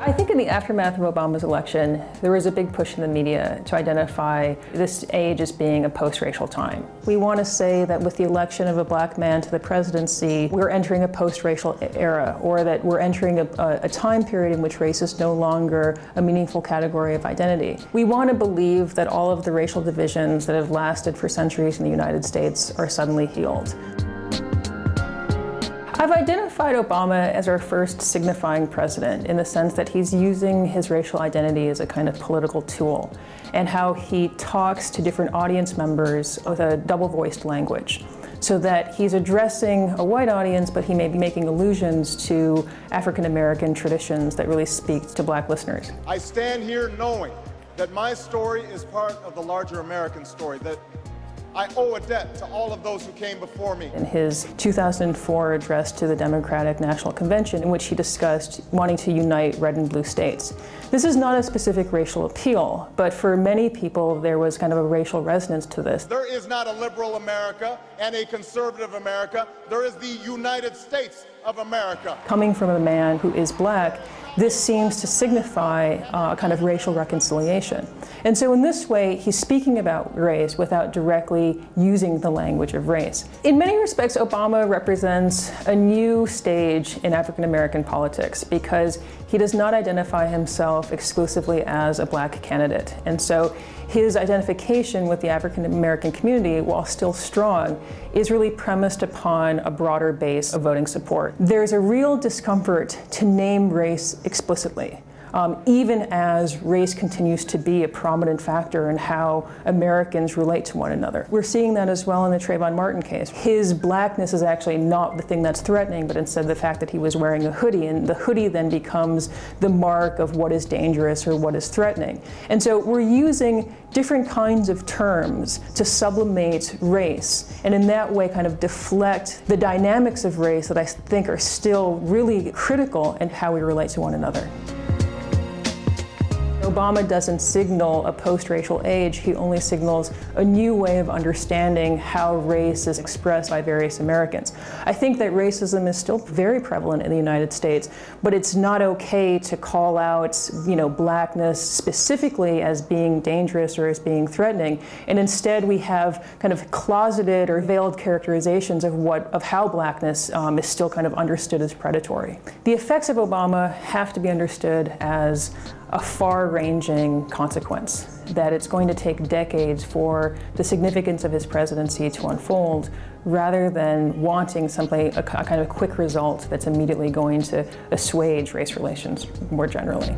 I think in the aftermath of Obama's election, there was a big push in the media to identify this age as being a post-racial time. We want to say that with the election of a black man to the presidency, we're entering a post-racial era, or that we're entering a time period in which race is no longer a meaningful category of identity. We want to believe that all of the racial divisions that have lasted for centuries in the United States are suddenly healed. I've identified Obama as our first signifying president in the sense that he's using his racial identity as a kind of political tool, and how he talks to different audience members with a double-voiced language, so that he's addressing a white audience, but he may be making allusions to African-American traditions that really speak to black listeners. I stand here knowing that my story is part of the larger American story, that I owe a debt to all of those who came before me. In his 2004 address to the Democratic National Convention, in which he discussed wanting to unite red and blue states. This is not a specific racial appeal, but for many people there was kind of a racial resonance to this. There is not a liberal America and a conservative America. There is the United States of America. Coming from a man who is black, this seems to signify a kind of racial reconciliation. And so in this way, he's speaking about race without directly using the language of race. In many respects, Obama represents a new stage in African American politics because he does not identify himself exclusively as a black candidate. And so his identification with the African American community, while still strong, is really premised upon a broader base of voting support. There's a real discomfort to name race explicitly, even as race continues to be a prominent factor in how Americans relate to one another. We're seeing that as well in the Trayvon Martin case. His blackness is actually not the thing that's threatening, but instead the fact that he was wearing a hoodie, and the hoodie then becomes the mark of what is dangerous or what is threatening. And so we're using different kinds of terms to sublimate race, and in that way kind of deflect the dynamics of race that I think are still really critical in how we relate to one another. Obama doesn't signal a post-racial age, he only signals a new way of understanding how race is expressed by various Americans. I think that racism is still very prevalent in the United States, but it's not okay to call out, blackness specifically as being dangerous or as being threatening, and instead we have kind of closeted or veiled characterizations of how blackness is still kind of understood as predatory. The effects of Obama have to be understood as a far-ranging consequence, that it's going to take decades for the significance of his presidency to unfold, rather than wanting simply a kind of quick result that's immediately going to assuage race relations more generally.